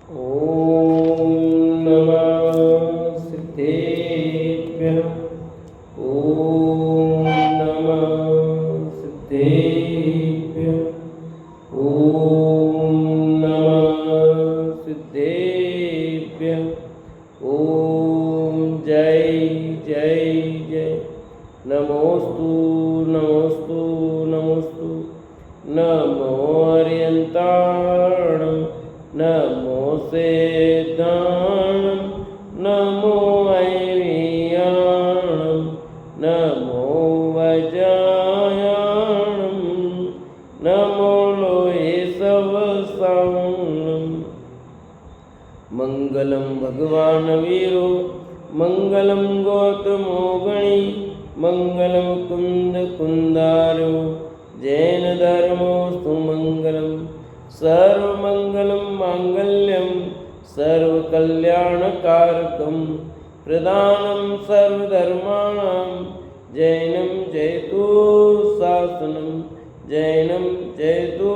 ॐ नमः सिद्धेभ्यः। ॐ नमः सिद्धेभ्यः। ॐ नमः सिद्धेभ्यः। ॐ जय जय जय। नमोस्तु नमोस्तु नमोस्तु। नमो अर्यन्ताणं नमो सेदाणं नमो ऐरियाणं नमो वजायाणं नमो लोहे सवसाणं। मंगलम भगवान वीरो मंगलम गौतमो गणी मंगलम कुंद कुंदारो जैन धर्मोस्तु मंगलम। सर्वमंगलम मांगल्यम सर्वकल्याणकारकम प्रदानम सर्वधर्माणां जैनम जयतु शासनम जैनम जयतु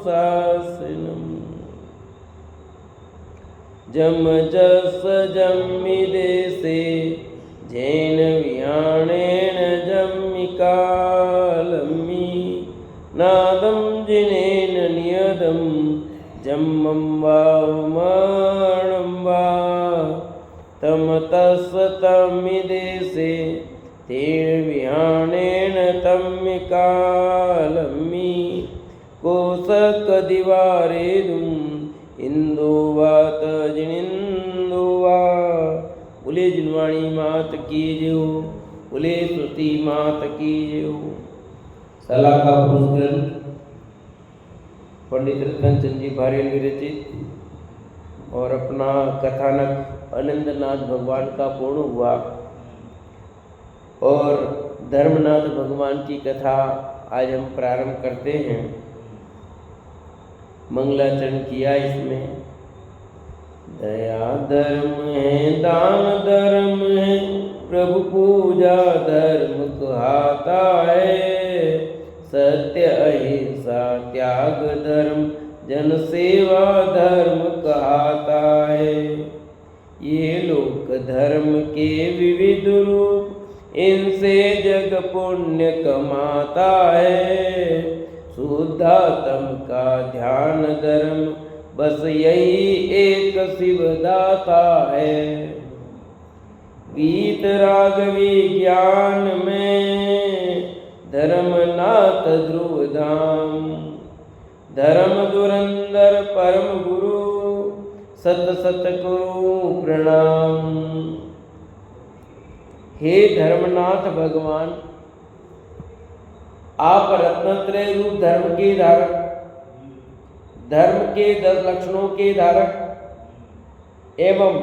शासनम। जम जस जम्मिदेशे जैन विहाणेन जम्मिकालम्मि नादं जिनेन नियदं जम्मं वामणं वा तमतस्तमिदेशे तेन विहाणेन तम्मिकालम्मि कोसकदिवारेदुं इंदुवात जिनिंदुवा। बोले जिनवाणी मात की जय। बोले श्रुति मात की जय। सलाखा पुरुष ग्रंथ पंडित रतनचंद जी भारेल विरचित और अपना कथानक आनंदनाथ भगवान का पूर्ण हुआ और धर्मनाथ भगवान की कथा आज हम प्रारंभ करते हैं। मंगलाचरण किया इसमें। दया धर्म है दान धर्म है प्रभु पूजा धर्म कहता है। सत्य अहिंसा त्याग धर्म जन सेवा धर्म कहता है। ये लोक धर्म के विविध रूप इनसे जग पुण्य कमाता है। शुद्धात्म का ध्यान धर्म बस यही एक शिवदाता है। गीत राग विज्ञान में धर्मनाथ ध्रुव धाम धर्म धुरंधर परम गुरु सत सत करो प्रणाम। हे धर्मनाथ भगवान, आप रत्नत्रय रूप धर्म के धारक, धर्म के 10 लक्षणों के धारक एवं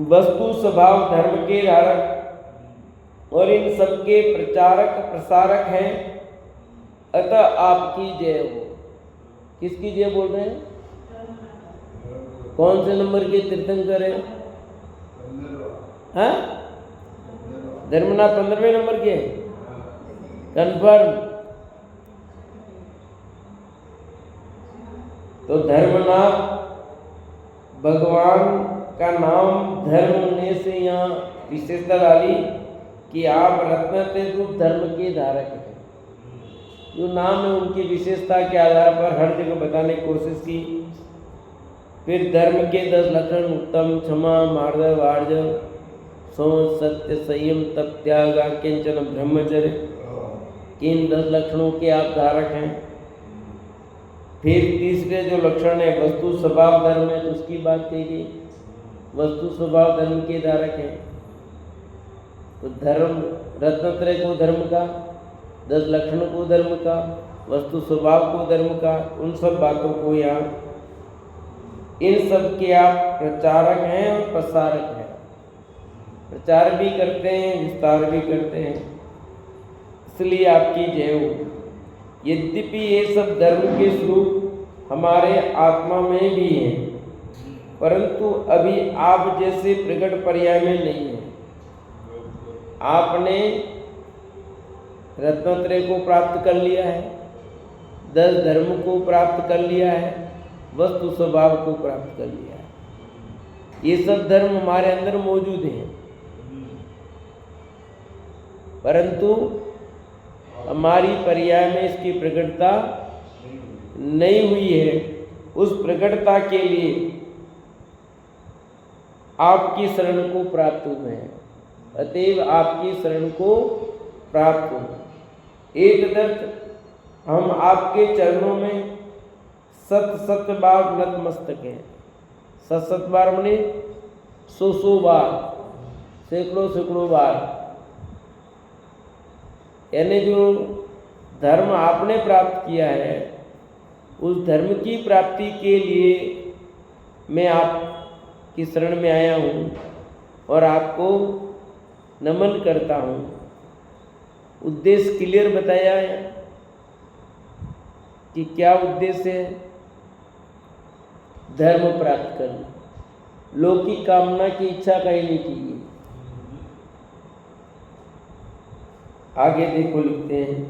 वस्तु स्वभाव धर्म के धारक और इन सबके प्रचारक प्रसारक हैं। अतः आपकी जय हो। किसकी जय बोल रहे हैं? कौन से नंबर के तीर्थंकर है? हाँ, धर्मनाथ 15वें नंबर के कन्फर्म। तो धर्मनाथ भगवान का नाम धर्म होने से यहाँ विशेषता डाली कि आप रत्नत्रय रूप धर्म के धारक हैं। जो नाम है उनकी विशेषता के आधार पर हर जगह बताने की कोशिश की। फिर धर्म के 10 लक्षण उत्तम क्षमा मार्दव वार्जव सोच सत्य संयम तप त्याग किंचन ब्रह्मचर्य, इन 10 लक्षणों के आप धारक हैं। फिर तीसरे जो लक्षण है वस्तु स्वभाव धर्म है, तो उसकी बात कही गई। वस्तु स्वभाव धर्म के धारक हैं। तो धर्म रत्नत्रय को धर्म का, 10 लक्षण को धर्म का, वस्तु स्वभाव को धर्म का, उन सब बातों को यहाँ इन सब के आप प्रचारक हैं और प्रसारक हैं। प्रचार भी करते हैं, विस्तार भी करते हैं, इसलिए आपकी जय हो। यद्यपि ये सब धर्म के स्वरूप हमारे आत्मा में भी हैं, परंतु अभी आप जैसे प्रकट पर्याय में नहीं है। आपने रत्नत्रय को प्राप्त कर लिया है, 10 धर्म को प्राप्त कर लिया है, वस्तु स्वभाव को प्राप्त कर लिया है। ये सब धर्म हमारे अंदर मौजूद हैं, परंतु हमारी पर्याय में इसकी प्रकटता नहीं हुई है। उस प्रकटता के लिए आपकी शरण को प्राप्त हुए हैं, अतएव आपकी शरण को प्राप्त हो। एक तदर्थ हम आपके चरणों में सत सत बार नतमस्तक हैं। सत सत बार मने 100 बार, सैकड़ों बार, यानी जो धर्म आपने प्राप्त किया है उस धर्म की प्राप्ति के लिए मैं आपकी शरण में आया हूँ और आपको नमन करता हूँ। उद्देश्य क्लियर बताया है कि क्या उद्देश्य है? धर्म प्राप्त करना, लौकिक कामना की इच्छा कहीं नहीं की। आगे देखो लिखते हैं,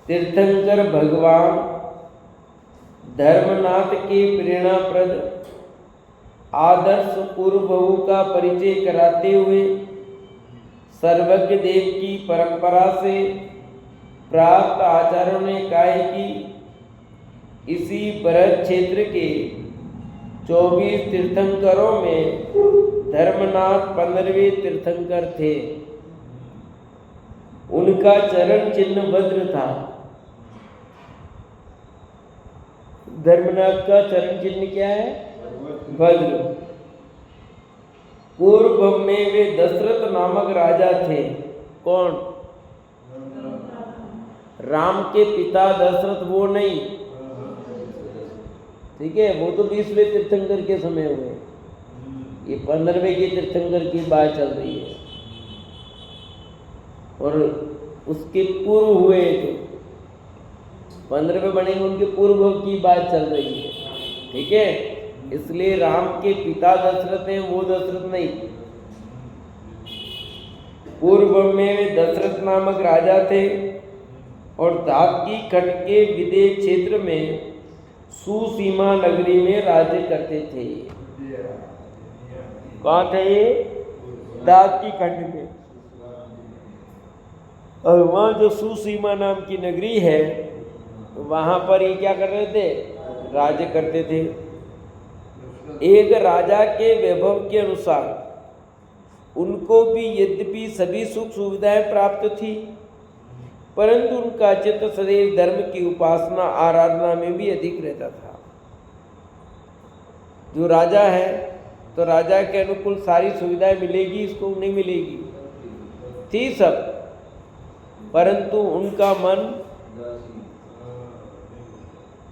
तीर्थंकर भगवान धर्मनाथ के प्रेरणाप्रद आदर्श पूर्वभू का परिचय कराते हुए सर्वज्ञ देव की परंपरा से प्राप्त आचार्यों ने कहा है कि इसी बृहद क्षेत्र के 24 तीर्थंकरों में धर्मनाथ 15वें तीर्थंकर थे। उनका चरण चिन्ह वज्र था। धर्मनाथ का चरण चिन्ह क्या है? वज्र। पूर्व में वे दशरथ नामक राजा थे। कौन? राम के पिता दशरथ, वो नहीं, ठीक है, वो तो 20वें तीर्थंकर के समय हुए। ये 15वें के तीर्थंकर की बात चल रही है और उसके पूर्व हुए तो 15वें बनेंगे, उनके पूर्व की बात चल रही है, ठीक है। इसलिए राम के पिता दशरथ हैं, वो दशरथ नहीं। पूर्व में वे दशरथ नामक राजा थे और दाकी खट के विदेह क्षेत्र में सुसीमा नगरी में राज्य करते थे। कहाँ थे ये? दाकी खंड में। और वहाँ जो सुसीमा नाम की नगरी है, वहाँ पर ये क्या कर रहे थे? राज्य करते थे। एक राजा के वैभव के अनुसार उनको भी यद्यपि सभी सुख सुविधाएं प्राप्त थी, परंतु उनका चित्त सदैव धर्म की उपासना आराधना में भी अधिक रहता था। जो राजा है तो राजा के अनुकूल सारी सुविधाएं मिलेगी, इसको नहीं मिलेगी, थी सब, परंतु उनका मन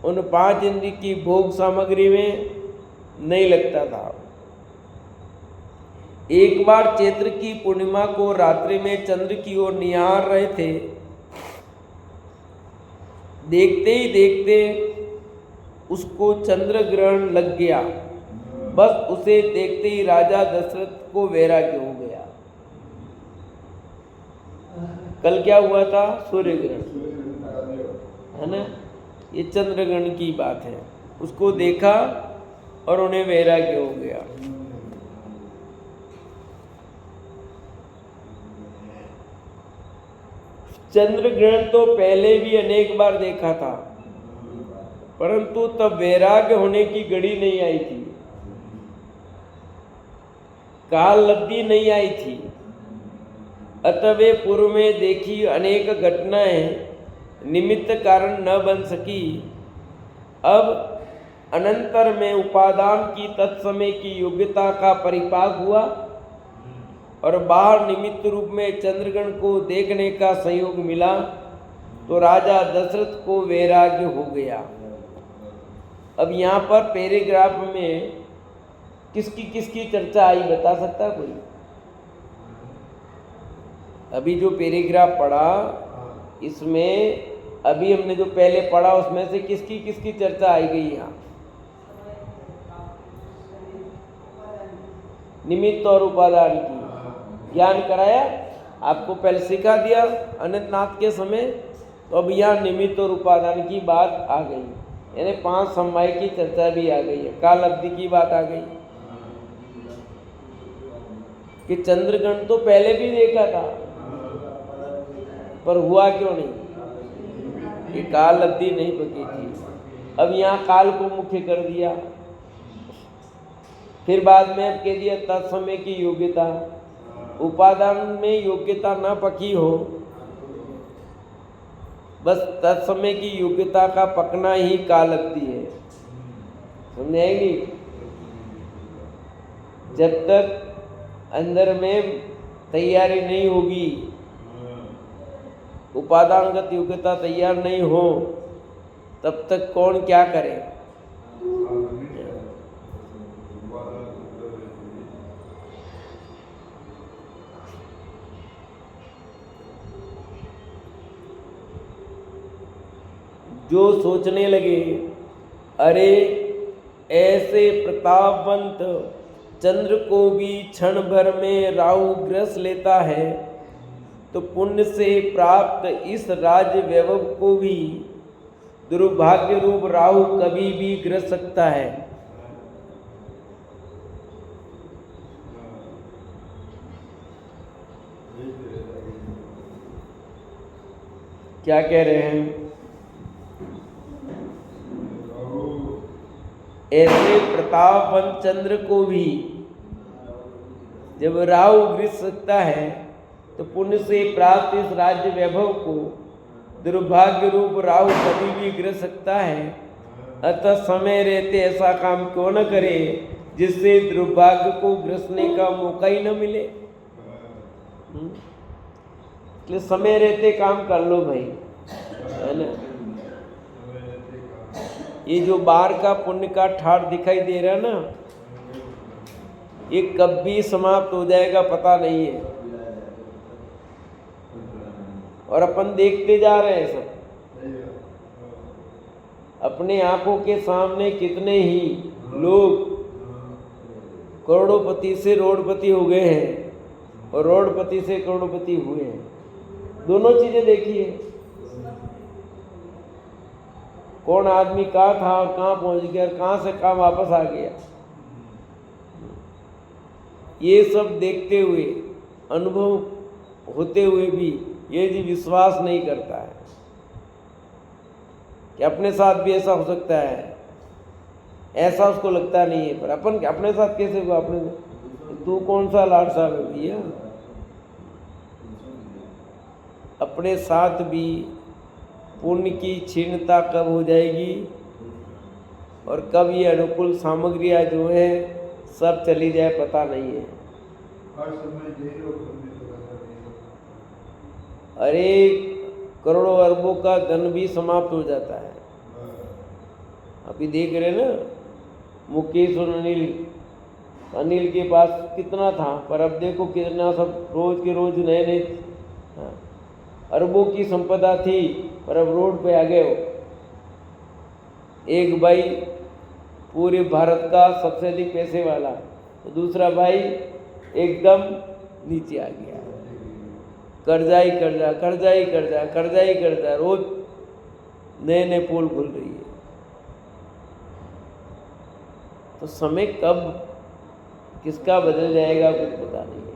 उन 5 इंद्रिय की भोग सामग्री में नहीं लगता था। एक बार चैत्र की पूर्णिमा को रात्रि में चंद्र की ओर निहार रहे थे। देखते ही देखते उसको चंद्र ग्रहण लग गया। बस उसे देखते ही राजा दशरथ को वैराग्य हो गया। कल क्या हुआ था? सूर्य ग्रहण, है ना? ये चंद्र ग्रहण की बात है। उसको देखा और उन्हें वैराग्य हो गया। चंद्र ग्रहण तो पहले भी अनेक बार देखा था, परंतु तब वैराग्य होने की घड़ी नहीं आई थी, काल लब्धि नहीं आई थी। अतः वे पूर्व में देखी अनेक घटनाएं निमित्त कारण न बन सकी। अब अनंतर में उपादान की तत्समय की योग्यता का परिपाक हुआ और बाहर निमित्त रूप में चंद्रग्रहण को देखने का संयोग मिला, तो राजा दशरथ को वैराग्य हो गया। अब यहाँ पर पैराग्राफ में किसकी चर्चा आई, बता सकता कोई? अभी जो पैराग्राफ पढ़ा, इसमें अभी हमने जो पहले पढ़ा उसमें से किसकी चर्चा आई गई? यहाँ निमित्त और उपादान की ज्ञान कराया, आपको पहले सिखा दिया अनंतनाथ के समय, तो अब यहाँ निमित्त और उपादान की बात आ गई, यानी 5 समवाय की चर्चा भी आ गई है, काल अवधि की बात आ गई कि चंद्रग्रहण तो पहले भी देखा था पर हुआ क्यों नहीं, कि काल अवधि नहीं पकी थी। अब यहाँ काल को मुख्य कर दिया, फिर बाद में अब कह दिया तत्समय की योग्यता, उपादान में योग्यता न पकी हो, बस तत्समय की योग्यता का पकना ही काल अवधि है। समझाएंगे? जब तक अंदर में तैयारी नहीं होगी, उपादानगत योग्यता तैयार नहीं हो, तब तक कौन क्या करे। जो सोचने लगे अरे ऐसे प्रतापवंत चंद्र को भी क्षण भर में राहु ग्रस लेता है, तो पुण्य से प्राप्त इस राज्य वैभव को भी दुर्भाग्य रूप राहु कभी भी ग्रस सकता है। क्या कह रहे हैं? ऐसे प्रतापवंत चंद्र को भी जब राहु ग्रस सकता है, तो पुण्य से प्राप्त इस राज्य वैभव को दुर्भाग्य रूप राहु कभी भी ग्रस सकता है। अतः समय रहते ऐसा काम क्यों न करे जिससे दुर्भाग्य को ग्रसने का मौका ही न मिले। इसलिए समय रहते काम कर लो भाई, है ना। ये जो बाहर का पुण्य का ठाठ दिखाई दे रहा है ना, ये कब भी समाप्त हो जाएगा पता नहीं है, और अपन देखते जा रहे हैं सब। अपने आंखों के सामने कितने ही लोग करोड़ोपति से रोडपति हो गए हैं और रोडपति से करोड़पति हुए हैं। दोनों चीजें देखिए, कौन आदमी कहाँ था और कहाँ पहुंच गया, कहाँ से कहाँ वापस आ गया। ये सब देखते हुए, अनुभव होते हुए भी ये जी विश्वास नहीं करता है कि अपने साथ भी ऐसा हो सकता है, ऐसा उसको लगता नहीं है। पर अपन अपने साथ कैसे हुआ? अपने तू कौन सा लाड साहब है भैया? अपने साथ भी पुण्य की क्षीणता कब हो जाएगी और कब ये अनुकूल सामग्रियाँ जो है सब चली जाए पता नहीं है। अरे करोड़ों अरबों का धन भी समाप्त हो जाता है। अभी देख रहे ना, मुकेश और अनिल के पास कितना था, पर अब देखो कितना सब रोज के रोज नए नए अरबों की संपदा थी, पर अब रोड पे आ गए हो। एक भाई पूरे भारत का सबसे अधिक पैसे वाला, तो दूसरा भाई एकदम नीचे आ गया। कर्जा ही कर्जा, कर्जा ही कर्जा, कर्जा ही कर्जा, रोज नए नए पोल खुल रही है। तो समय कब किसका बदल जाएगा कुछ पता नहीं है।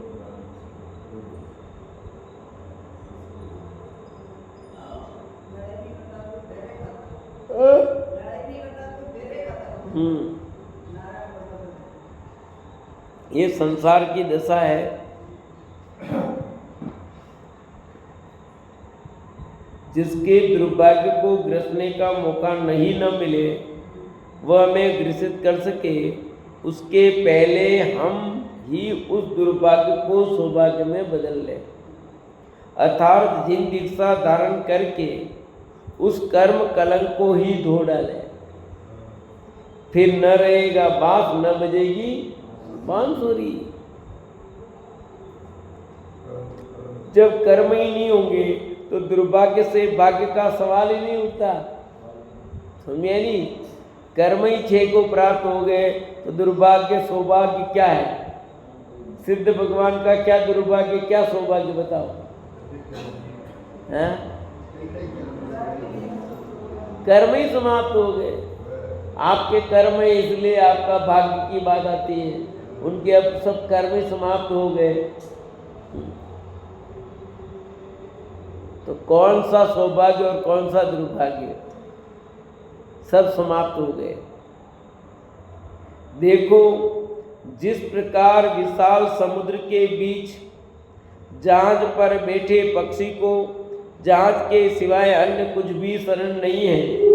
ये संसार की दशा है। जिसके दुर्भाग्य को ग्रसने का मौका नहीं न मिले, वह हमें ग्रसित कर सके, उसके पहले हम ही उस दुर्भाग्य को सौभाग्य में बदल लें। अर्थात जिन दीक्षा धारण करके उस कर्म कलंक को ही धो डाले। फिर न रहेगा बांस, न बजेगी बांसुरी। जब कर्म ही नहीं होंगे तो दुर्भाग्य से भाग्य का सवाल ही नहीं उठता। समझे नहीं? कर्म ही 6 को प्राप्त हो गए तो दुर्भाग्य सौभाग्य क्या है? सिद्ध भगवान का क्या दुर्भाग्य क्या सौभाग्य बताओ? हैं? कर्म ही समाप्त हो गए। आपके कर्म है इसलिए आपका भाग्य की बात आती है, उनके अब सब कर्म ही समाप्त हो गए। तो कौन सा सौभाग्य और कौन सा दुर्भाग्य, सब समाप्त हो गए। देखो जिस प्रकार विशाल समुद्र के बीच जहाज पर बैठे पक्षी को जहाज के सिवाय अन्य कुछ भी शरण नहीं है,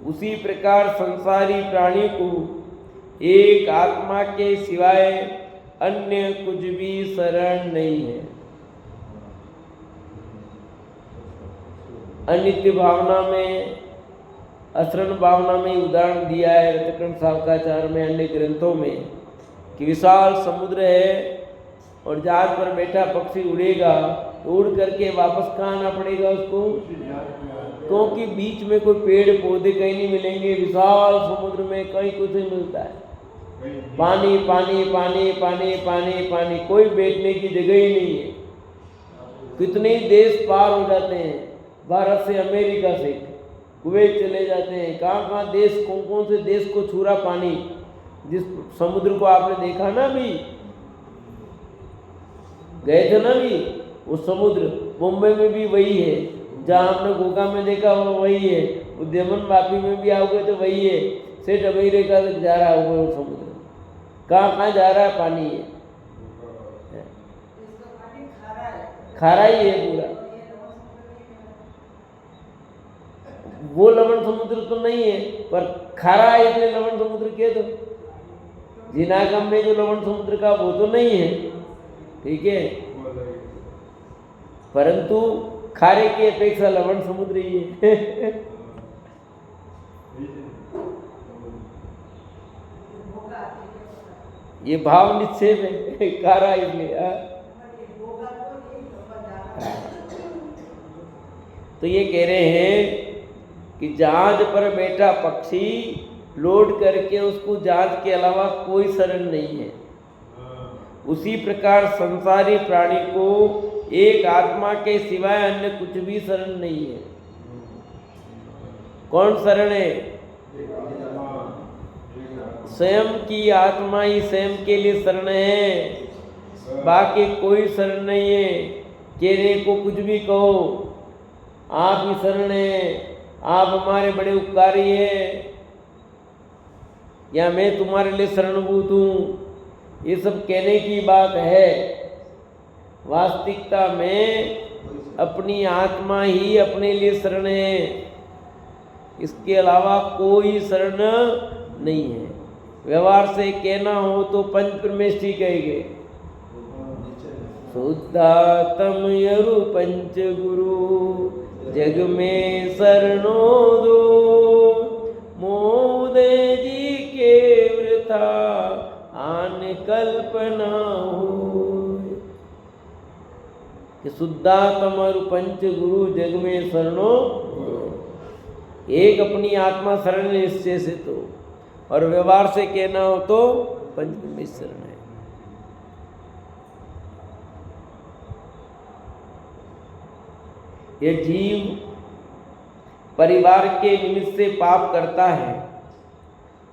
उसी प्रकार संसारी प्राणी को एक आत्मा के सिवाय अन्य कुछ भी शरण नहीं है। अनित्य भावना में, अशरण भावना में उदाहरण दिया है रत्नकर्ण शावकाचार्य में, अन्य ग्रंथों में, कि विशाल समुद्र है और जहाज पर बैठा पक्षी उड़ेगा तो उड़ करके वापस कहाँ आना पड़ेगा उसको, क्योंकि बीच में कोई पेड़ पौधे कहीं नहीं मिलेंगे। विशाल समुद्र में कहीं कुछ नहीं मिलता है, पानी पानी पानी पानी पानी पानी, कोई बैठने की जगह ही नहीं है। कितने देश पार हो जाते हैं, भारत से अमेरिका से कुवैत चले जाते हैं, कहाँ कहाँ देश, कौन कौन से देश को छू रहा पानी। जिस समुद्र को आपने देखा ना, भी गए थे ना भी, वो समुद्र मुंबई में भी वही है, जहाँ हमने गोगा में देखा वो वही है, उद्यमन वापी में भी आओगे तो वही है, सेठ अमेरिका तक जा रहा है वो समुद्र। कहाँ कहाँ जा रहा है पानी है, खारा ही है पूरा। वो लवण समुद्र तो नहीं है, पर खारा है इसलिए लवण समुद्र के दो। जिनागम में जो लवण समुद्र का वो तो नहीं है, ठीक है, परंतु खारे की अपेक्षा लवण समुद्र ही है। ये भाव निक्षेप है, खारा इसलिए। तो ये कह रहे हैं कि जहाज पर बैठा पक्षी लौट करके उसको जहाज के अलावा कोई शरण नहीं है, उसी प्रकार संसारी प्राणी को एक आत्मा के सिवाय अन्य कुछ भी शरण नहीं है। कौन शरण है? स्वयं की आत्मा ही स्वयं के लिए शरण है, बाकी कोई शरण नहीं है। कहने को कुछ भी कहो, आप ही शरण है, आप हमारे बड़े उपकारी हैं, या मैं तुम्हारे लिए शरणभूत हूँ, ये सब कहने की बात है। वास्तविकता में अपनी आत्मा ही अपने लिए शरण है, इसके अलावा कोई शरण नहीं है। व्यवहार से कहना हो तो पंच परमेष्ठी कहेंगे, शुद्धात्म यरु पंच गुरु जग में शरणो दो, मोदे जी के वृथा आन कल्पना हो। कि शुद्धात्म और पंच गुरु जग में शरणो, एक अपनी आत्मा शरण निश्चय से तो, और व्यवहार से कहना हो तो पंच परमेश्वर शरण है। ये जीव परिवार के निमित्त से पाप करता है,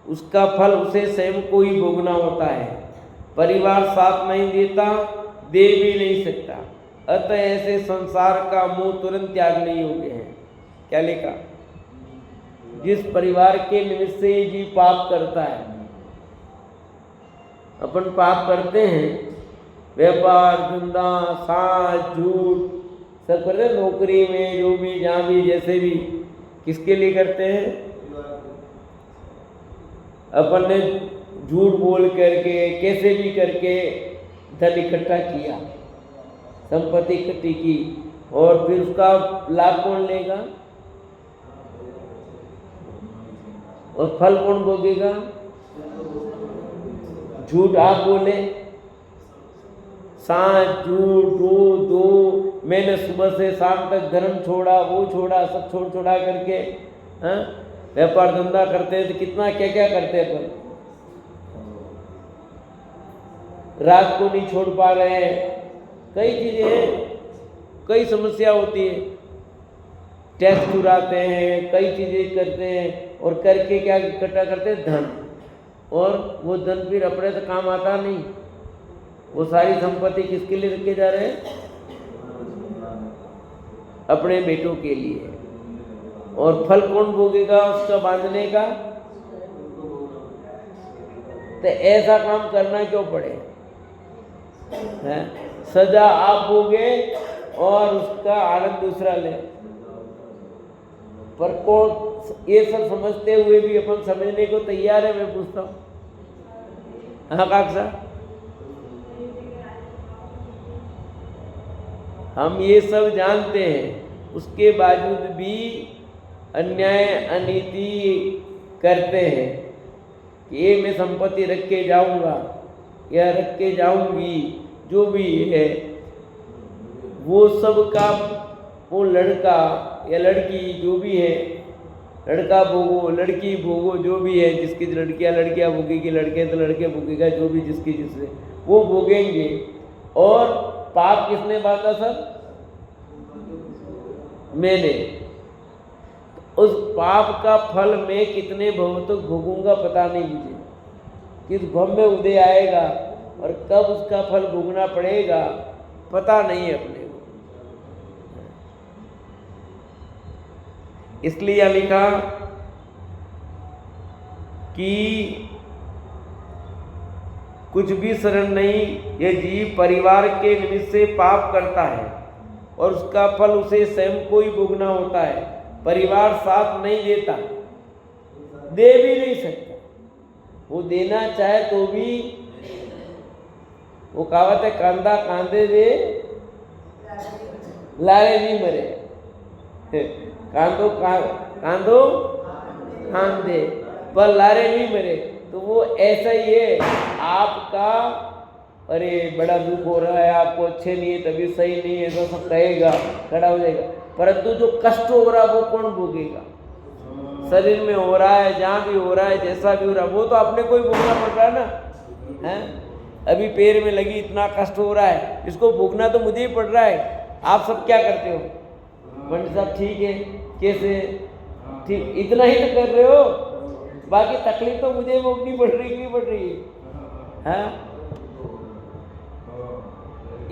उसका फल उसे स्वयं को ही भोगना होता है। परिवार साथ नहीं देता, दे भी नहीं सकता, अतः ऐसे संसार का मोह तुरंत त्यागने योग्य है। क्या लिखा? जिस परिवार के निमित्त से जीव पाप करता है, अपन पाप करते हैं, व्यापार धंधा साज झूठ सब करते हैं, नौकरी में जो भी जहाँ भी जैसे भी, किसके लिए करते हैं? अपन ने झूठ बोल करके कैसे भी करके धन इकट्ठा किया, संपत्ति इकट्ठी की, और फिर उसका लाभ कौन लेगा और फल कौन भोगेगा? झूठ आप बोले, सांच झूठ दो मैंने सुबह से शाम तक धर्म छोड़ा, वो छोड़ा, सब छोड़ा करके व्यापार धंधा करते हैं तो कितना क्या क्या करते हैं, पर रात को नहीं छोड़ पा रहे हैं, कई चीजें हैं, कई समस्या होती है। टैक्स चुराते हैं, कई चीज़ें करते हैं, और करके क्या इकट्ठा करते हैं? धन। और वो धन फिर अपने तो काम आता नहीं। वो सारी संपत्ति किसके लिए रखे जा रहे हैं? अपने बेटों के लिए। और फल कौन भोगेगा उसका बांधने का? तो ऐसा काम करना क्यों पड़े? है सजा आप भोगे और उसका आनंद दूसरा ले। पर कौन ये सब समझते हुए भी अपन समझने को तैयार है? मैं पूछता हूँ। हाँ काका, हम ये सब जानते हैं, उसके बावजूद भी अन्याय अनीति करते हैं कि ये मैं संपत्ति रख के जाऊंगा या रख के जाऊंगी, जो भी है वो सब का वो लड़का या लड़की जो भी है, लड़का भोगो लड़की भोगो, जो भी है, जिसकी लड़कियां भोगेगी, लड़के तो लड़के भोगेगा, जो भी जिसकी जिससे वो भोगेंगे। और पाप किसने बांधा? सब मैंने। उस पाप का फल मैं कितने भव तक भोगूंगा पता नहीं मुझे, किस भव में उदय आएगा और कब उसका फल भोगना पड़ेगा पता नहीं है अपने को। इसलिए लिखा कि कुछ भी शरण नहीं, यह जीव परिवार के निमित्त से पाप करता है और उसका फल उसे स्वयं को ही भोगना होता है। परिवार साथ नहीं देता, दे भी नहीं सकता। वो देना चाहे तो भी, वो कहावत है, कांदा कांदे दे लारे नहीं मरे। कांदो कांदे पर लारे नहीं मरे। तो वो ऐसा ही है आपका, अरे बड़ा दुख हो रहा है, आपको अच्छे नहीं है, तभी सही नहीं है, तो सब कहेगा, खड़ा हो जाएगा। परंतु जो कष्ट हो रहा है वो कौन भोगेगा? शरीर में हो रहा है, जहाँ भी हो रहा है, जैसा भी हो रहा है, वो तो अपने को ही भोगना पड़ रहा है ना। है अभी पैर में लगी, इतना कष्ट हो रहा है, इसको भोगना तो मुझे ही पड़ रहा है। आप सब क्या करते हो? पंडित साहब ठीक है, कैसे ठीक, इतना ही तो कर रहे हो, बाकी तकलीफ तो मुझे भोगनी पड़ रही नहीं पड़ रही है।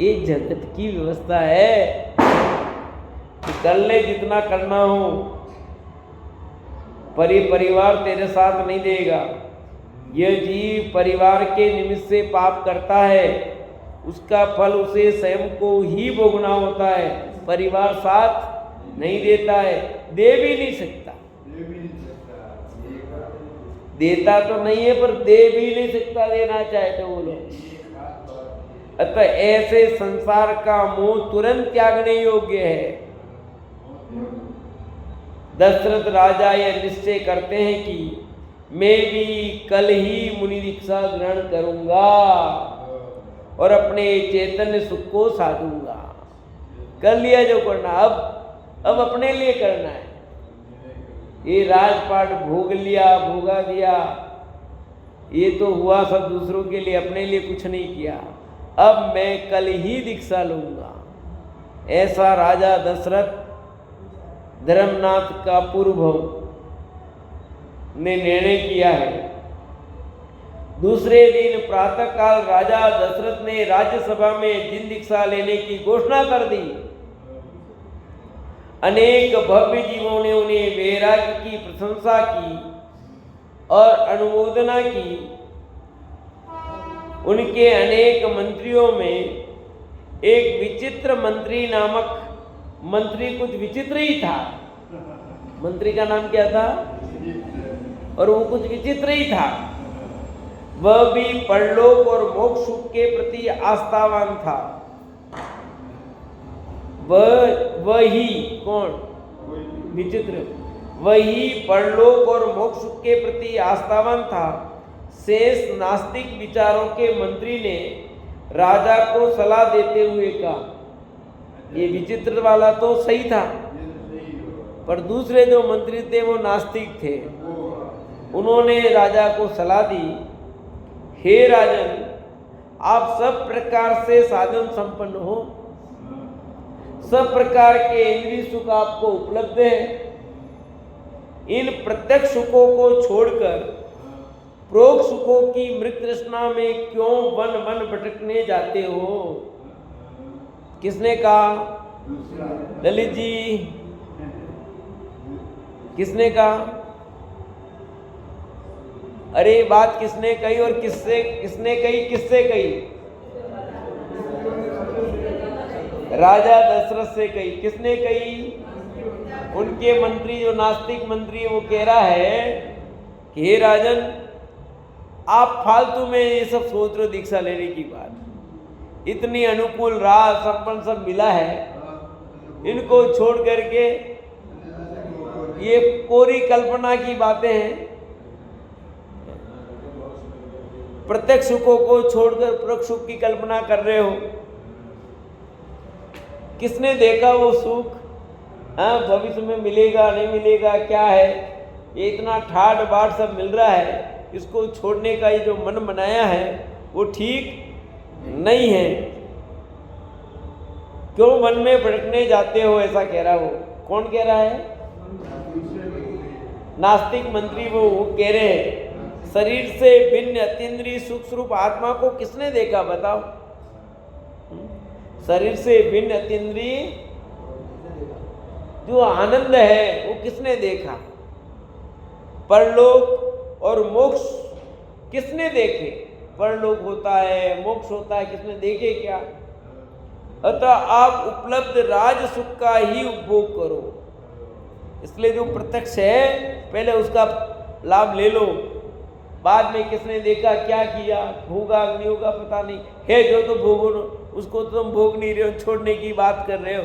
एक जगत की व्यवस्था है कि कर ले जितना करना हो, परिवार तेरे साथ नहीं देगा। यह जीव परिवार के निमित्त से पाप करता है, उसका फल उसे स्वयं को ही भोगना होता है। परिवार साथ नहीं देता है, दे भी नहीं सकता। देता तो नहीं है पर दे भी नहीं सकता, देना चाहे तो वो लोग। अतः ऐसे संसार का मोह तुरंत त्यागने योग्य है। दशरथ राजा यह निश्चय करते हैं कि मैं भी कल ही मुनि दीक्षा ग्रहण करूंगा और अपने चैतन्य सुख को साधूंगा। कर लिया जो करना, अब अपने लिए करना है। ये राजपाट भोग लिया, भोगा दिया, ये तो हुआ सब दूसरों के लिए, अपने लिए कुछ नहीं किया। अब मैं कल ही दीक्षा लूंगा। ऐसा राजा दशरथ धर्मनाथ का पूर्व ने निर्णय किया है। दूसरे दिन प्रातःकाल राजा दशरथ ने राज्यसभा में जिन दीक्षा लेने की घोषणा कर दी, अनेक भव्य जीवों ने उन्हें वैराग्य की प्रशंसा की और अनुमोदना की। उनके अनेक मंत्रियों में एक विचित्र मंत्री नामक मंत्री कुछ विचित्र ही था। मंत्री का नाम क्या था? और वो कुछ विचित्र ही था। वह भी परलोक और मोक्ष के प्रति आस्थावान था। वही कौन? विचित्र। वही परलोक और मोक्ष के प्रति आस्थावान था। शेष नास्तिक विचारों के मंत्री ने राजा को सलाह देते हुए कहा, ये विचित्र वाला तो सही था, पर दूसरे जो मंत्री थे वो नास्तिक थे। उन्होंने राजा को सलाह दी, हे राजन, आप सब प्रकार से साधन संपन्न हो, सब प्रकार के इंद्रिय सुख आपको उपलब्ध है। इन प्रत्यक्ष सुखों को छोड़कर प्रोक्त सुखों की मृत तृष्णा में क्यों वन वन भटकने जाते हो? किसने कहा? ललित जी, किसने कहा? अरे बात किसने कही और किससे कही? राजा दशरथ से कही। किसने कही? उनके मंत्री, जो नास्तिक मंत्री है, वो कह रहा है कि हे राजन, आप फालतू में ये सब सोच रहे हो दीक्षा लेने की बात। इतनी अनुकूल राह संपन्न सब मिला है, इनको छोड़ करके ये कोरी कल्पना की बातें हैं। प्रत्यक्ष सुखों को छोड़कर परोक्ष सुख की कल्पना कर रहे हो। किसने देखा वो सुख? हाँ, भविष्य में मिलेगा नहीं मिलेगा क्या है? ये इतना ठाट बाट सब मिल रहा है, इसको छोड़ने का ये जो मन बनाया है वो ठीक नहीं है। क्यों मन में भटकने जाते हो? ऐसा कह रहा वो। कौन कह रहा है? नास्तिक मंत्री वो कह रहे हैं। शरीर से भिन्न अतीन्द्रिय सुख स्वरूप आत्मा को किसने देखा? बताओ। शरीर से भिन्न अतीन्द्रिय जो आनंद है वो किसने देखा? परलोक और मोक्ष किसने देखे? परलोक होता है, मोक्ष होता है, किसने देखे क्या? अतः आप उपलब्ध राज सुख का ही उपभोग करो। इसलिए जो प्रत्यक्ष है पहले उसका लाभ ले लो, बाद में किसने देखा क्या किया, होगा नहीं होगा पता नहीं है। जो तो भोगो, उसको तो तुम भोग नहीं रहे हो, छोड़ने की बात कर रहे हो।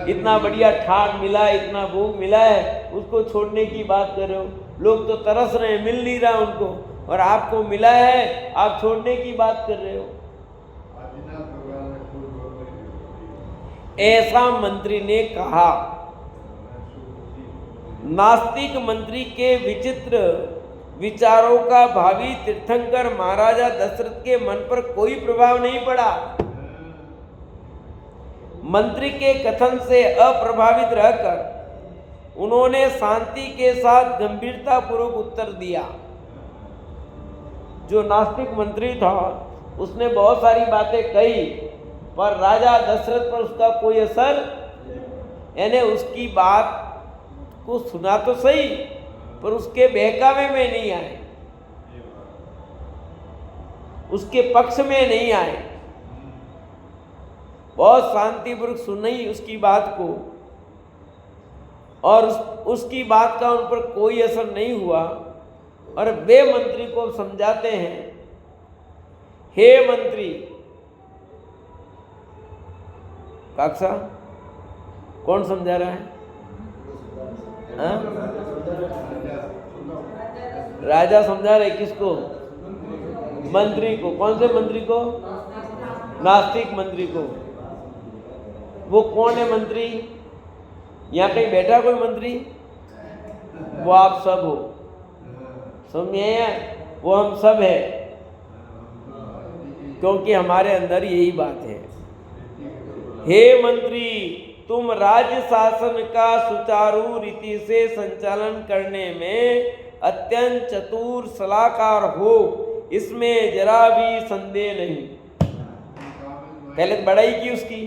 इतना बढ़िया ठाट मिला, इतना भोग मिला है, उसको छोड़ने की बात कर रहे हो। लोग तो तरस रहे हैं, मिल नहीं रहा उनको, और आपको मिला है, आप छोड़ने की बात कर रहे हो। ऐसा मंत्री ने कहा। नास्तिक मंत्री के विचित्र विचारों का भावी तीर्थंकर महाराजा दशरथ के मन पर कोई प्रभाव नहीं पड़ा। मंत्री के कथन से अप्रभावित रहकर उन्होंने शांति के साथ गंभीरता पूर्वक उत्तर दिया। जो नास्तिक मंत्री था उसने बहुत सारी बातें कही, पर राजा दशरथ पर उसका कोई असर, यानी उसकी बात को सुना तो सही पर उसके बहकावे में नहीं आए, उसके पक्ष में नहीं आए। बहुत शांतिपूर्वक सुनी उसकी बात को, और उसकी बात का उन पर कोई असर नहीं हुआ। और वे मंत्री को समझाते हैं, हे मंत्री, काक्षा कौन समझा रहा है? राजा समझा रहे किसको? मंत्री को। कौन से मंत्री को? नास्तिक मंत्री को। वो कौन है मंत्री? यहाँ कहीं बैठा कोई मंत्री? वो आप सब हो, समझे? वो हम सब है, क्योंकि हमारे अंदर यही बात है। हे मंत्री, तुम राज्य शासन का सुचारू रीति से संचालन करने में अत्यंत चतुर सलाहकार हो, इसमें जरा भी संदेह नहीं। पहले तो बड़ाई की उसकी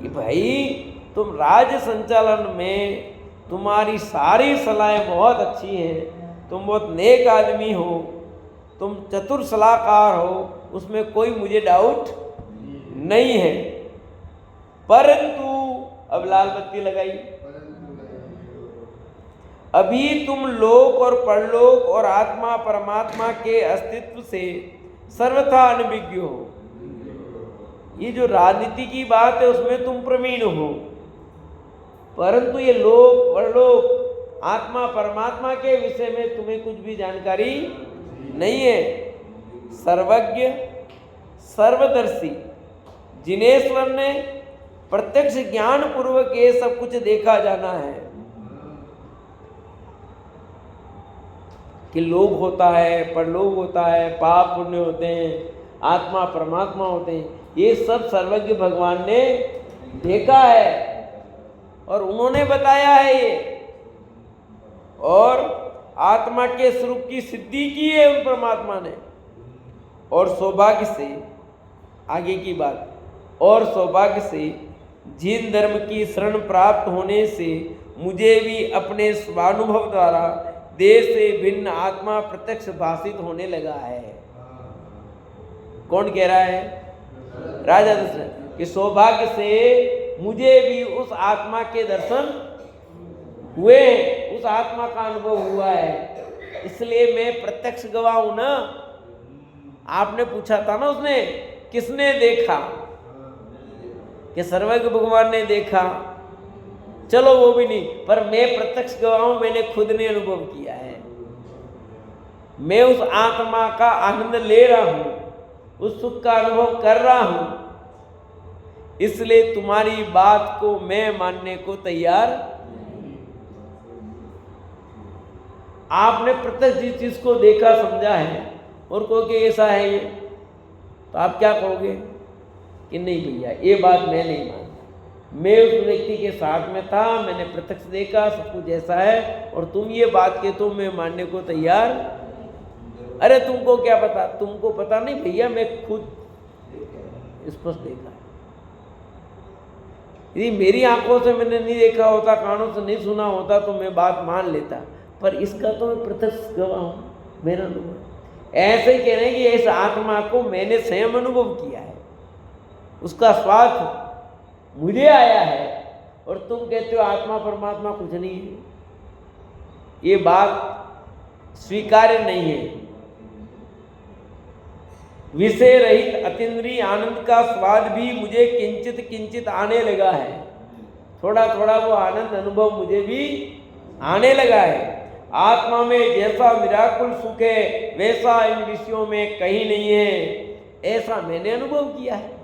कि भाई तुम राज्य संचालन में तुम्हारी सारी सलाहें बहुत अच्छी हैं, तुम बहुत नेक आदमी हो, तुम चतुर सलाहकार हो, उसमें कोई मुझे डाउट नहीं है। परंतु अब लाल बत्ती लगाई, अभी तुम लोक और परलोक और आत्मा परमात्मा के अस्तित्व से सर्वथा अनभिज्ञ हो। ये जो राजनीति की बात है उसमें तुम प्रवीण हो, परंतु ये लोक परलोक आत्मा परमात्मा के विषय में तुम्हें कुछ भी जानकारी नहीं है। सर्वज्ञ सर्वदर्शी जिनेश्वर ने प्रत्यक्ष ज्ञान पूर्वक ये सब कुछ देखा जाना है कि लोक होता है, परलोक होता है, पाप पुण्य होते हैं, आत्मा परमात्मा होते हैं। ये सब सर्वज्ञ भगवान ने देखा है और उन्होंने बताया है ये, और आत्मा के स्वरूप की सिद्धि की है उन परमात्मा ने। और सौभाग्य से, आगे की बात, और सौभाग्य से जिन धर्म की शरण प्राप्त होने से मुझे भी अपने स्वानुभव द्वारा देह से भिन्न आत्मा प्रत्यक्ष भाषित होने लगा है। कौन कह रहा है? राजा दशरथ। कि सौभाग्य से मुझे भी उस आत्मा के दर्शन हुए, उस आत्मा का अनुभव हुआ है, इसलिए मैं प्रत्यक्ष गवाह हूं ना। आपने पूछा था ना उसने, किसने देखा? कि सर्वज्ञ भगवान ने देखा। चलो वो भी नहीं, पर मैं प्रत्यक्ष गवाह हूं, मैंने खुद ने अनुभव किया है। मैं उस आत्मा का आनंद ले रहा हूं, उस सुख का अनुभव कर रहा हूं, इसलिए तुम्हारी बात को मैं मानने को तैयार। आपने प्रत्यक्ष जिस चीज को देखा समझा है और कोई कि ऐसा है ये, तो आप क्या कहोगे कि नहीं भैया ये बात मैं नहीं मानता, मैं उस व्यक्ति के साथ में था, मैंने प्रत्यक्ष देखा, सब कुछ ऐसा है, और तुम ये बात के तो मैं मानने को तैयार। अरे तुमको क्या पता? तुमको पता नहीं भैया, मैं खुद स्पष्ट देखा। यदि मेरी आंखों से मैंने नहीं देखा होता, कानों से नहीं सुना होता, तो मैं बात मान लेता, पर इसका तो मैं प्रत्यक्ष गवाह हूं, मेरा अनुभव। ऐसे ही कह रहे हैं कि इस आत्मा को मैंने स्वयं अनुभव किया है, उसका स्वाद मुझे आया है, और तुम कहते हो आत्मा परमात्मा कुछ नहीं है। ये बात स्वीकार्य नहीं है। विषय रहित अतीन्द्रिय आनंद का स्वाद भी मुझे किंचित किंचित आने लगा है, थोड़ा थोड़ा वो आनंद अनुभव मुझे भी आने लगा है। आत्मा में जैसा निराकुल सुख है वैसा इन विषयों में कहीं नहीं है, ऐसा मैंने अनुभव किया है।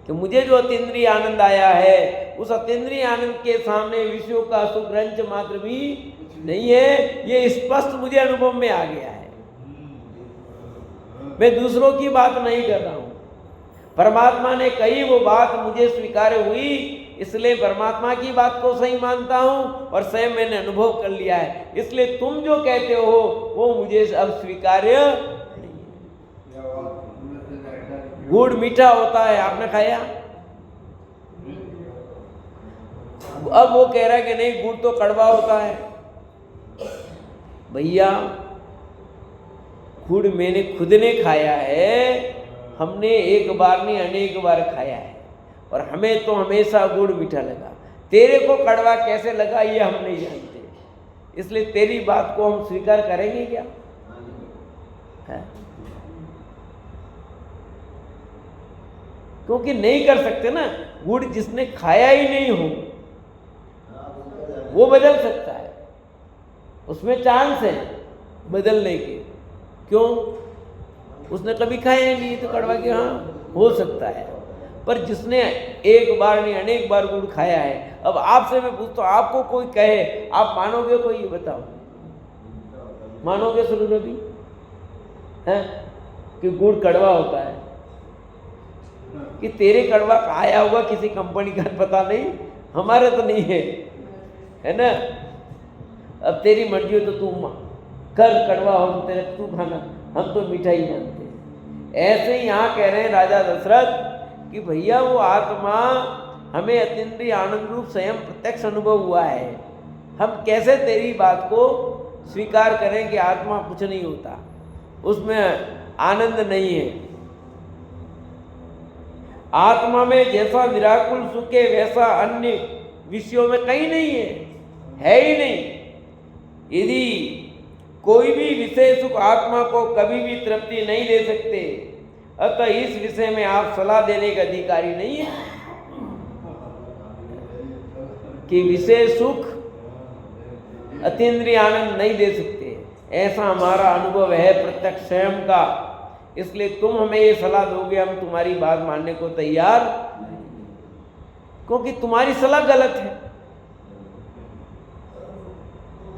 कि मुझे जो अतीन्द्रिय आनंद आया है, उस अतीन्द्रिय आनंद के सामने विषयों का सुख रंच मात्र भी नहीं है, ये स्पष्ट मुझे अनुभव में आ गया है। मैं दूसरों की बात नहीं कर रहा हूं, परमात्मा ने कही वो बात मुझे स्वीकार्य हुई, इसलिए परमात्मा की बात को सही मानता हूं और स्वयं मैंने अनुभव कर लिया है। इसलिए तुम जो कहते हो वो मुझे अब स्वीकार्य नहीं है। गुड़ मीठा होता है, आपने खाया? अब वो कह रहा है कि नहीं गुड़ तो कड़वा होता है। भैया गुड़ मैंने खुद ने खाया है, हमने एक बार नहीं अनेक बार खाया है, और हमें तो हमेशा गुड़ मीठा लगा। तेरे को कड़वा कैसे लगा ये हम नहीं जानते, इसलिए तेरी बात को हम स्वीकार करेंगे क्या? है? क्योंकि नहीं कर सकते ना। गुड़ जिसने खाया ही नहीं हो वो बदल सकता है, उसमें चांस है बदलने के। क्यों? उसने कभी खाया ही नहीं, तो कड़वा के हाँ हो सकता है। पर जिसने एक बार नहीं अनेक बार गुड़ खाया है, अब आपसे मैं पूछता हूं, आपको कोई कहे आप मानोगे? कोई ये बताओ, मानोगे शुरू में भी है कि गुड़ कड़वा होता है? कि तेरे कड़वा आया होगा किसी कंपनी का पता नहीं, हमारे तो नहीं है ना। अब तेरी मर्जी हो तो तू कर, कड़वा हो तो तेरे तू खाना, हम तो मीठा ही मानते हैं। ऐसे ही यहाँ कह रहे हैं राजा दशरथ कि भैया वो आत्मा हमें अतीन्द्रिय आनंद रूप स्वयं प्रत्यक्ष अनुभव हुआ है, हम कैसे तेरी बात को स्वीकार करें कि आत्मा कुछ नहीं होता, उसमें आनंद नहीं है। आत्मा में जैसा निराकुल सुख है वैसा अन्य विषयों में कहीं नहीं है ही नहीं। यदि कोई भी विषय सुख आत्मा को कभी भी तृप्ति नहीं दे सकते, अतः इस विषय में आप सलाह देने के अधिकारी नहीं है कि विषय सुख अतीन्द्रिय आनंद नहीं दे सकते। ऐसा हमारा अनुभव है प्रत्यक्ष स्वयं का, इसलिए तुम हमें ये सलाह दोगे, हम तुम्हारी बात मानने को तैयार, क्योंकि तुम्हारी सलाह गलत है।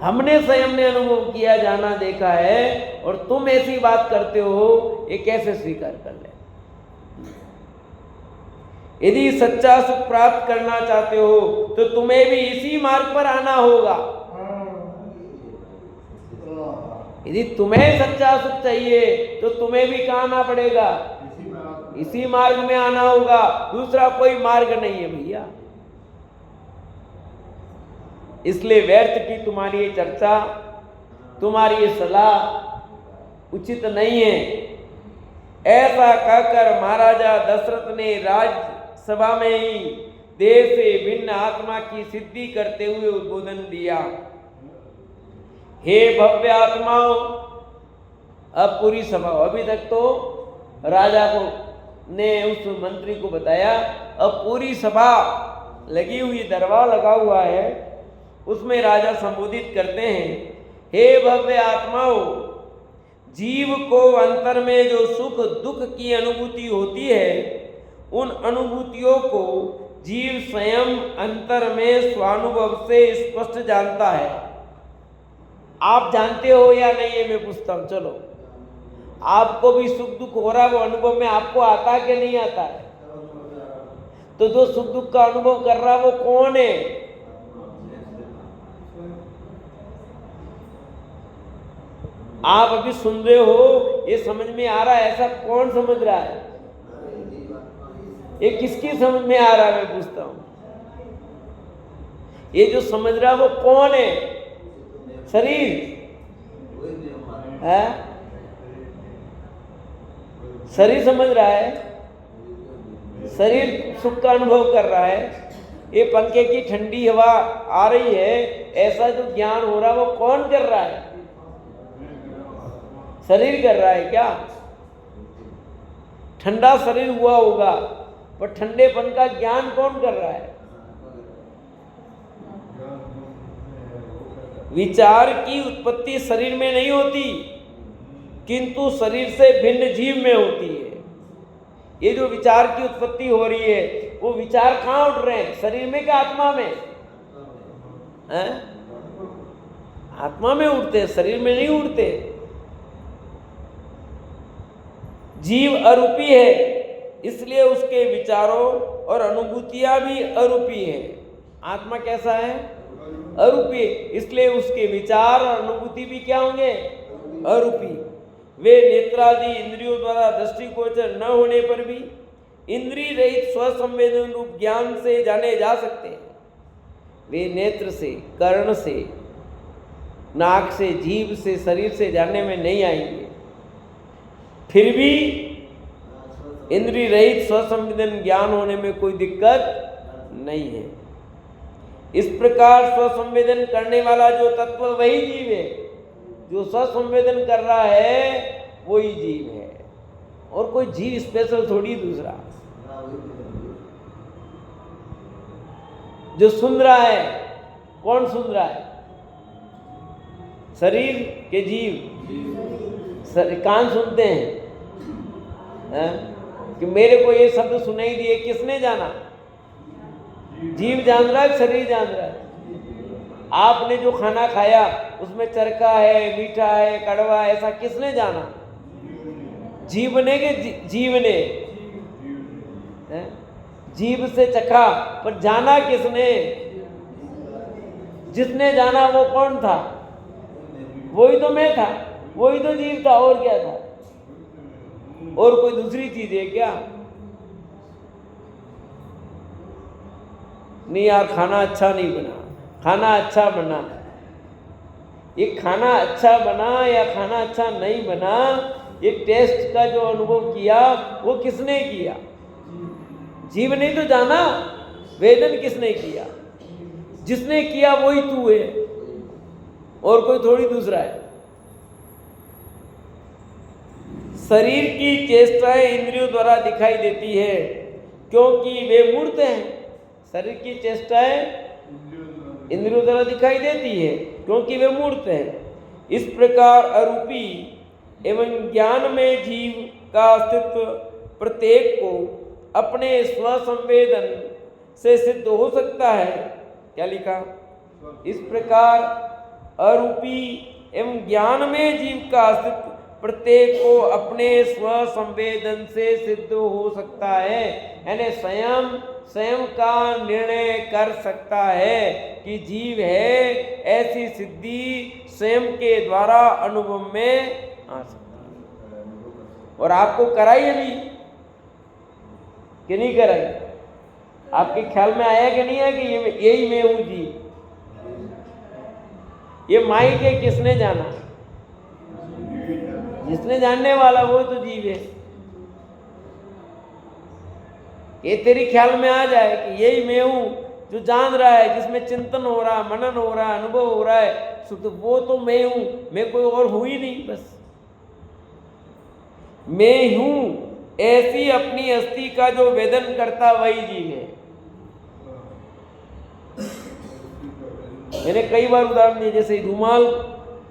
हमने स्वयं ने अनुभव किया, जाना, देखा है, और तुम ऐसी बात करते हो, ये कैसे स्वीकार कर ले? यदि सच्चा सुख प्राप्त करना चाहते हो तो तुम्हें भी इसी मार्ग पर आना होगा। यदि तुम्हें सच्चा सुख चाहिए तो तुम्हें भी कहाँ आना पड़ेगा? इसी मार्ग में आना होगा, दूसरा कोई मार्ग नहीं है भैया। इसलिए व्यर्थ की तुम्हारी ये चर्चा, तुम्हारी ये सलाह उचित नहीं है। ऐसा कहकर महाराजा दशरथ ने राजसभा में ही देह से भिन्न आत्मा की सिद्धि करते हुए उद्बोधन दिया। हे भव्य आत्माओं, अब पूरी सभा, अभी तक तो राजा को ने उस मंत्री को बताया, अब पूरी सभा लगी हुई, दरबार लगा हुआ है, उसमें राजा संबोधित करते हैं। हे भव्य आत्माओं, जीव को अंतर में जो सुख दुख की अनुभूति होती है, उन अनुभूतियों को जीव स्वयं अंतर में स्वानुभव से स्पष्ट जानता है। आप जानते हो या नहीं ये मैं पूछता हूं। चलो, आपको भी सुख दुख हो रहा है, वो अनुभव में आपको आता है कि नहीं आता है? तो जो सुख दुख का अनुभव कर रहा है वो कौन है? आप अभी सुन रहे हो, ये समझ में आ रहा है, ऐसा कौन समझ रहा है? ये किसकी समझ में आ रहा है मैं पूछता हूं। ये जो समझ रहा है वो कौन है? शरीर है? शरीर समझ रहा है, शरीर सुख का अनुभव कर रहा है। ये पंखे की ठंडी हवा आ रही है, ऐसा जो ज्ञान हो रहा है वो कौन कर रहा है? शरीर कर रहा है क्या? ठंडा शरीर हुआ होगा, पर ठंडेपन का ज्ञान कौन कर रहा है? विचार की उत्पत्ति शरीर में नहीं होती, किंतु शरीर से भिन्न जीव में होती है। ये जो विचार की उत्पत्ति हो रही है, वो विचार कहाँ उठ रहे हैं? शरीर में क्या आत्मा में? हैं? आत्मा में उठते हैं, शरीर में नहीं उठते। जीव अरूपी है, इसलिए उसके विचारों और अनुभूतियां भी अरूपी है। आत्मा कैसा है? अरूपी, इसलिए उसके विचार और अनुभूति भी क्या होंगे? अरूपी। वे नेत्रादि इंद्रियों द्वारा दृष्टिगोचर न होने पर भी इंद्रिय रहित स्वसंवेदन रूप ज्ञान से जाने जा सकते हैं। वे नेत्र से, कर्ण से, नाक से, जीभ से, शरीर से जानने में नहीं आएंगे। फिर भी इंद्रिय रहित स्वसंवेदन ज्ञान होने में कोई दिक्कत नहीं है। इस प्रकार स्वसंवेदन करने वाला जो तत्व वही जीव है, जो स्वसंवेदन कर रहा है वही जीव है, और कोई जीव स्पेशल थोड़ी दूसरा। जो सुन रहा है, कौन सुन रहा है? शरीर के जीव? कान सुनते हैं कि मेरे को ये शब्द सुनाई दिए, किसने जाना? जीव जान रहा है, शरीर जान रहा है। आपने जो खाना खाया उसमें चरका है, मीठा है, कड़वा है, ऐसा किसने जाना? जीव ने कि जीव ने? जीव से चखा, पर जाना किसने? जिसने जाना वो कौन था? वही तो मैं था, वही तो जीव था, और क्या था? और कोई दूसरी चीज है क्या? नहीं यार, खाना अच्छा नहीं बना, खाना अच्छा बना। ये खाना अच्छा बना या खाना अच्छा नहीं बना, ये टेस्ट का जो अनुभव किया वो किसने किया? जीव ने तो जाना। वेदन किसने किया? जिसने किया वही तू है, और कोई थोड़ी दूसरा है। शरीर की चेष्टाएं इंद्रियों द्वारा दिखाई देती है, क्योंकि वे मूर्त हैं। शरीर की चेष्टाएं इंद्रियों द्वारा दिखाई देती है, क्योंकि वे मूर्त हैं। इस प्रकार अरूपी एवं ज्ञान में जीव का अस्तित्व प्रत्येक को अपने स्वसंवेदन से सिद्ध हो सकता है। क्या लिखा? इस प्रकार अरूपी एवं ज्ञान में जीव का अस्तित्व प्रत्येक को अपने स्व संवेदन से सिद्ध हो सकता है, यानी स्वयं का निर्णय कर सकता है कि जीव है, ऐसी सिद्धि स्वयं के द्वारा अनुभव में आ सकती है। और आपको कराई अभी कि नहीं कराई? आपके ख्याल में आया कि नहीं आया कि यही मैं हूं जी? ये माई के किसने जाना? जिसने जानने वाला वो तो जीव है। ये तेरी ख्याल में आ जाए कि यही मैं हूं जो जान रहा है, जिसमें चिंतन हो रहा है, मनन हो रहा है, अनुभव हो रहा है, तो वो तो मैं हूं, मैं कोई और हूं ही नहीं। बस मैं हूं ऐसी अपनी अस्थि का जो वेदन करता वही जीव है। मैंने कई बार उदाहरण दिए, जैसे रुमाल,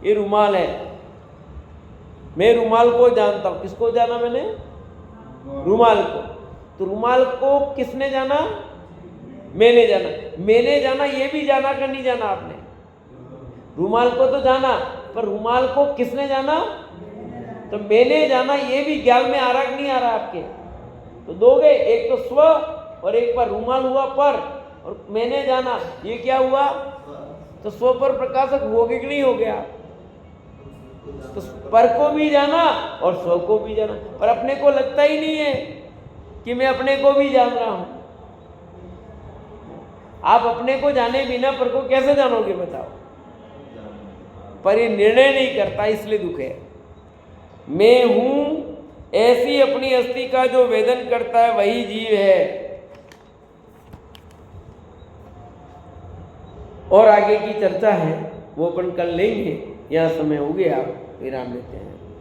ये रुमाल है, मैं रुमाल को जानता हूं। किसको जाना मैंने? रुमाल को। तो रुमाल को किसने जाना? मैंने जाना। मैंने जाना, ये भी जाना कि नहीं जाना आपने? रुमाल को तो जाना, पर रुमाल को किसने जाना? तो मैंने जाना, ये भी ज्ञान में आ रहा कि नहीं आ रहा आपके? तो दो गए, एक तो स्व और एक पर रुमाल हुआ पर, और मैंने जाना, ये क्या हुआ? तो स्व पर प्रकाशक हो गया कि नहीं हो गया? तो पर को भी जाना और स्व को भी जाना, पर अपने को लगता ही नहीं है कि मैं अपने को भी जान रहा हूं। आप अपने को जाने बिना पर को कैसे जानोगे बताओ? पर ये निर्णय नहीं करता, इसलिए दुख है। मैं हूं ऐसी अपनी अस्थि का जो वेदन करता है वही जीव है। और आगे की चर्चा है वो अपन कल लेंगे। यहाँ समय हो गया, आप विराम लेते हैं।